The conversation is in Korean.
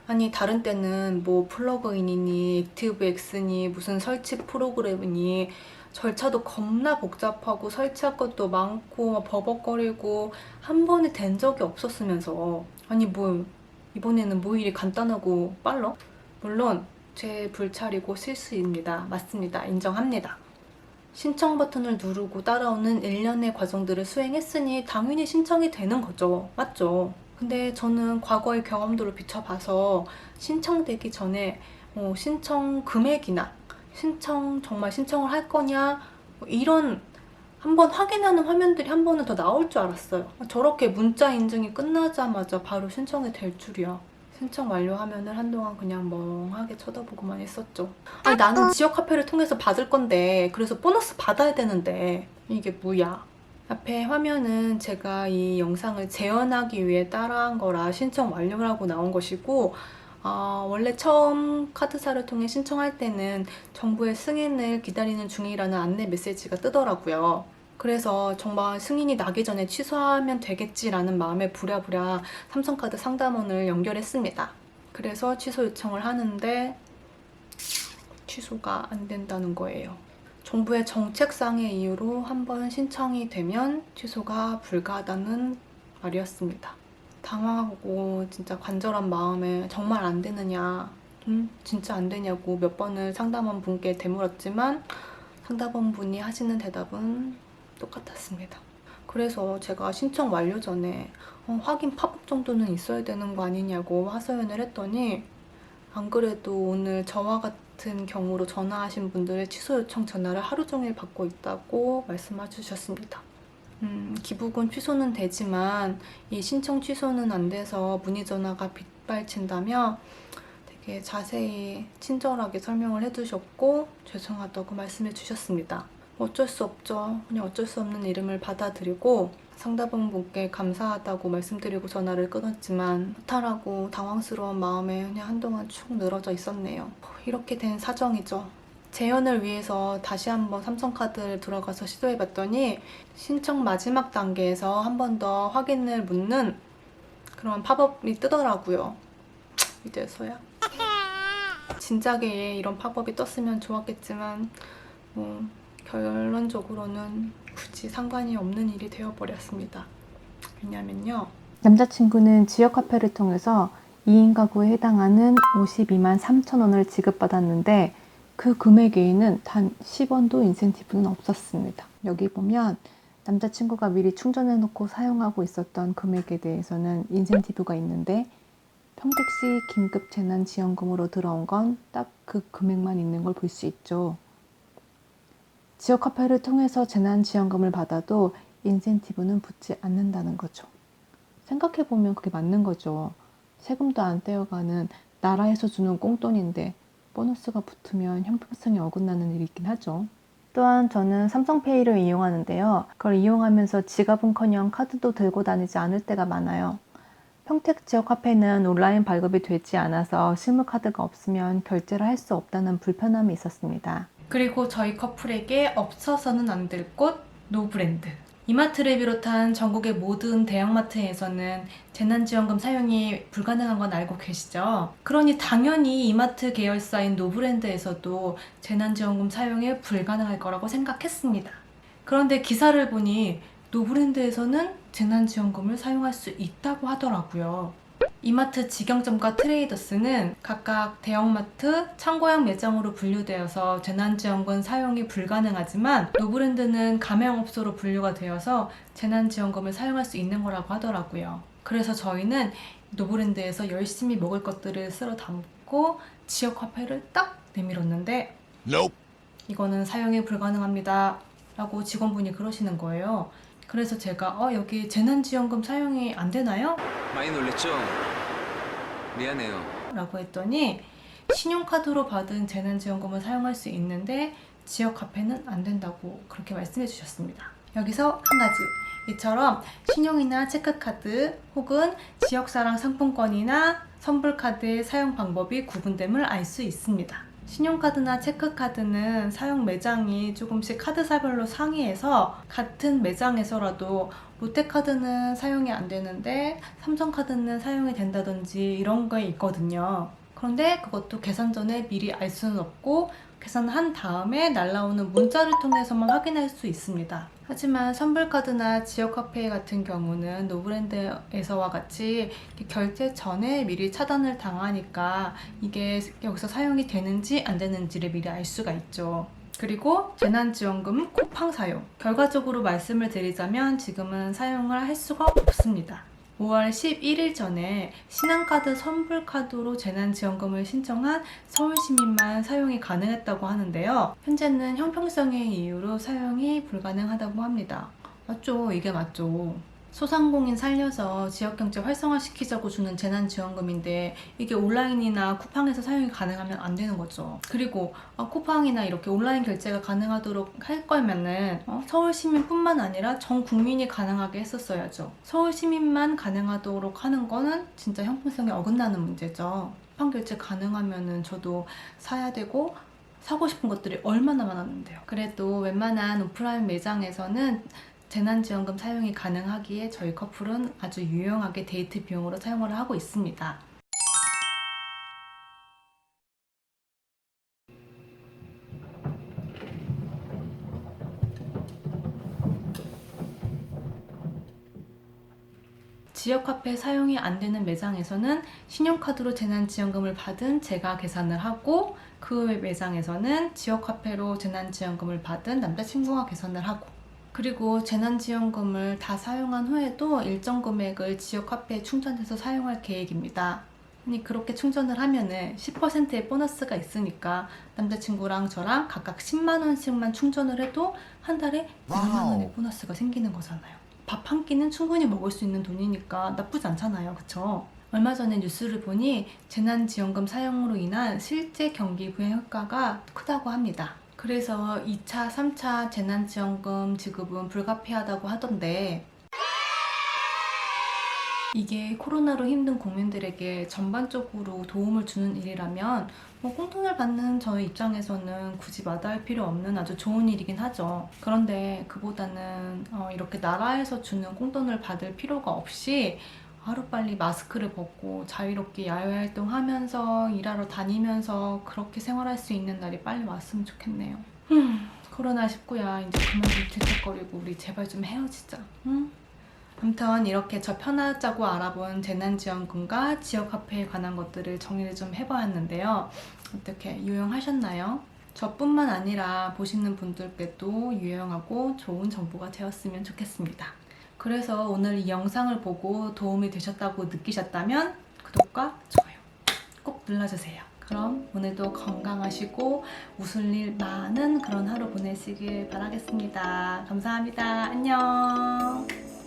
아니 다른 때는 뭐 플러그인이니 액티브엑스니 무슨 설치 프로그램이니 절차도 겁나 복잡하고 설치할 것도 많고 막 버벅거리고 한 번에 된 적이 없었으면서 아니 뭐 이번에는 뭐 일이 간단하고 빨라? 물론 제 불찰이고 실수입니다. 맞습니다. 인정합니다. 신청 버튼을 누르고 따라오는 일련의 과정들을 수행했으니 당연히 신청이 되는 거죠. 맞죠? 근데 저는 과거의 경험들을 비춰봐서 신청되기 전에 신청 금액이나 정말 신청을 할 거냐 이런 한번 확인하는 화면들이 한 번은 더 나올 줄 알았어요. 저렇게 문자 인증이 끝나자마자 바로 신청이 될 줄이야. 신청 완료 화면을 한동안 그냥 멍하게 쳐다보고만 있었죠. 아니 나는 지역 화폐를 통해서 받을 건데 그래서 보너스 받아야 되는데 이게 뭐야. 앞에 화면은 제가 이 영상을 재현하기 위해 따라한 거라 신청 완료라고 나온 것이고 원래 처음 카드사를 통해 신청할 때는 정부의 승인을 기다리는 중이라는 안내 메시지가 뜨더라고요. 그래서 정말 승인이 나기 전에 취소하면 되겠지라는 마음에 부랴부랴 삼성카드 상담원을 연결했습니다. 그래서 취소 요청을 하는데 취소가 안 된다는 거예요. 정부의 정책상의 이유로 한번 신청이 되면 취소가 불가하다는 말이었습니다. 당황하고 진짜 간절한 마음에 정말 안 되느냐, 진짜 안 되냐고 몇 번을 상담원 분께 되물었지만 상담원 분이 하시는 대답은 똑같았습니다. 그래서 제가 신청 완료 전에 확인 팝업 정도는 있어야 되는 거 아니냐고 하소연을 했더니 안 그래도 오늘 저와 같은 경우로 전화하신 분들의 취소 요청 전화를 하루 종일 받고 있다고 말씀해 주셨습니다. 기부금 취소는 되지만 이 신청 취소는 안 돼서 문의 전화가 빗발친다며 되게 자세히 친절하게 설명을 해주셨고 죄송하다고 말씀해 주셨습니다. 어쩔 수 없죠. 그냥 어쩔 수 없는 이름을 받아들이고 상담원분께 감사하다고 말씀드리고 전화를 끊었지만 허탈하고 당황스러운 마음에 그냥 한동안 축 늘어져 있었네요. 이렇게 된 사정이죠. 재연을 위해서 다시 한번 삼성카드를 들어가서 시도해봤더니 신청 마지막 단계에서 한 번 더 확인을 묻는 그런 팝업이 뜨더라고요. 이제서야. 진작에 이런 팝업이 떴으면 좋았겠지만 결론적으로는 굳이 상관이 없는 일이 되어버렸습니다. 왜냐면요. 남자친구는 지역 화폐를 통해서 2인 가구에 해당하는 52만 3천 원을 지급받았는데 그 금액 외에는 단 10원도 인센티브는 없었습니다. 여기 보면 남자친구가 미리 충전해놓고 사용하고 있었던 금액에 대해서는 인센티브가 있는데 평택시 긴급재난지원금으로 들어온 건 딱 그 금액만 있는 걸 볼 수 있죠. 지역화폐를 통해서 재난지원금을 받아도 인센티브는 붙지 않는다는 거죠. 생각해보면 그게 맞는 거죠. 세금도 안 떼어가는 나라에서 주는 꽁돈인데 보너스가 붙으면 형평성이 어긋나는 일이 있긴 하죠. 또한 저는 삼성페이를 이용하는데요. 그걸 이용하면서 지갑은커녕 카드도 들고 다니지 않을 때가 많아요. 평택 지역 화폐는 온라인 발급이 되지 않아서 실물카드가 없으면 결제를 할 수 없다는 불편함이 있었습니다. 그리고 저희 커플에게 없어서는 안 될 곳 노브랜드. 이마트를 비롯한 전국의 모든 대형마트에서는 재난지원금 사용이 불가능한 건 알고 계시죠? 그러니 당연히 이마트 계열사인 노브랜드에서도 재난지원금 사용이 불가능할 거라고 생각했습니다. 그런데 기사를 보니 노브랜드에서는 재난지원금을 사용할 수 있다고 하더라고요. 이마트 직영점과 트레이더스는 각각 대형마트, 창고형 매장으로 분류되어서 재난지원금 사용이 불가능하지만 노브랜드는 가맹업소로 분류가 되어서 재난지원금을 사용할 수 있는 거라고 하더라고요. 그래서 저희는 노브랜드에서 열심히 먹을 것들을 쓸어 담고 지역화폐를 딱 내밀었는데 Nope. 이거는 사용이 불가능합니다 라고 직원분이 그러시는 거예요. 그래서 제가 여기 재난지원금 사용이 안 되나요? 많이 놀랬죠? 미안해요. 라고 했더니 신용카드로 받은 재난지원금을 사용할 수 있는데 지역화폐는 안 된다고 그렇게 말씀해 주셨습니다. 여기서 한 가지, 이처럼 신용이나 체크카드 혹은 지역사랑 상품권이나 선불카드의 사용 방법이 구분됨을 알 수 있습니다. 신용카드나 체크카드는 사용 매장이 조금씩 카드사별로 상이해서 같은 매장에서라도 롯데카드는 사용이 안 되는데 삼성카드는 사용이 된다든지 이런 게 있거든요. 그런데 그것도 계산 전에 미리 알 수는 없고 계산한 다음에 날라오는 문자를 통해서만 확인할 수 있습니다. 하지만 선불카드나 지역화폐 같은 경우는 노브랜드에서와 같이 결제 전에 미리 차단을 당하니까 이게 여기서 사용이 되는지 안 되는지를 미리 알 수가 있죠. 그리고 재난지원금 쿠팡 사용. 결과적으로 말씀을 드리자면 지금은 사용을 할 수가 없습니다. 5월 11일 전에 신한카드 선불카드로 재난지원금을 신청한 서울시민만 사용이 가능했다고 하는데요. 현재는 형평성의 이유로 사용이 불가능하다고 합니다. 맞죠? 이게 맞죠. 소상공인 살려서 지역경제 활성화시키자고 주는 재난지원금인데 이게 온라인이나 쿠팡에서 사용이 가능하면 안 되는 거죠. 그리고 쿠팡이나 이렇게 온라인 결제가 가능하도록 할 거면은 서울시민뿐만 아니라 전 국민이 가능하게 했었어야죠. 서울시민만 가능하도록 하는 거는 진짜 형평성에 어긋나는 문제죠. 쿠팡 결제 가능하면은 저도 사야 되고 사고 싶은 것들이 얼마나 많았는데요. 그래도 웬만한 오프라인 매장에서는 재난지원금 사용이 가능하기에 저희 커플은 아주 유용하게 데이트 비용으로 사용을 하고 있습니다. 지역화폐 사용이 안 되는 매장에서는 신용카드로 재난지원금을 받은 제가 계산을 하고 그 매장에서는 지역화폐로 재난지원금을 받은 남자친구가 계산을 하고 그리고 재난지원금을 다 사용한 후에도 일정 금액을 지역화폐에 충전해서 사용할 계획입니다. 아니 그렇게 충전을 하면은 10%의 보너스가 있으니까 남자친구랑 저랑 각각 10만 원씩만 충전을 해도 한 달에 2만 원의 보너스가 생기는 거잖아요. 밥 한 끼는 충분히 먹을 수 있는 돈이니까 나쁘지 않잖아요. 그쵸? 얼마 전에 뉴스를 보니 재난지원금 사용으로 인한 실제 경기 부양 효과가 크다고 합니다. 그래서 2차, 3차 재난지원금 지급은 불가피하다고 하던데 이게 코로나로 힘든 국민들에게 전반적으로 도움을 주는 일이라면 꽁돈을 받는 저의 입장에서는 굳이 마다할 필요 없는 아주 좋은 일이긴 하죠. 그런데 그보다는 이렇게 나라에서 주는 꽁돈을 받을 필요가 없이 하루빨리 마스크를 벗고 자유롭게 야외활동하면서 일하러 다니면서 그렇게 생활할 수 있는 날이 빨리 왔으면 좋겠네요. 코로나19야 이제 그만 좀 질색거리고 우리 제발 좀 헤어지자. 응? 아무튼 이렇게 저 편하자고 알아본 재난지원금과 지역화폐에 관한 것들을 정리를 좀 해보았는데요. 어떻게 유용하셨나요? 저뿐만 아니라 보시는 분들께도 유용하고 좋은 정보가 되었으면 좋겠습니다. 그래서 오늘 이 영상을 보고 도움이 되셨다고 느끼셨다면 구독과 좋아요 꼭 눌러주세요. 그럼 오늘도 건강하시고 웃을 일 많은 그런 하루 보내시길 바라겠습니다. 감사합니다. 안녕.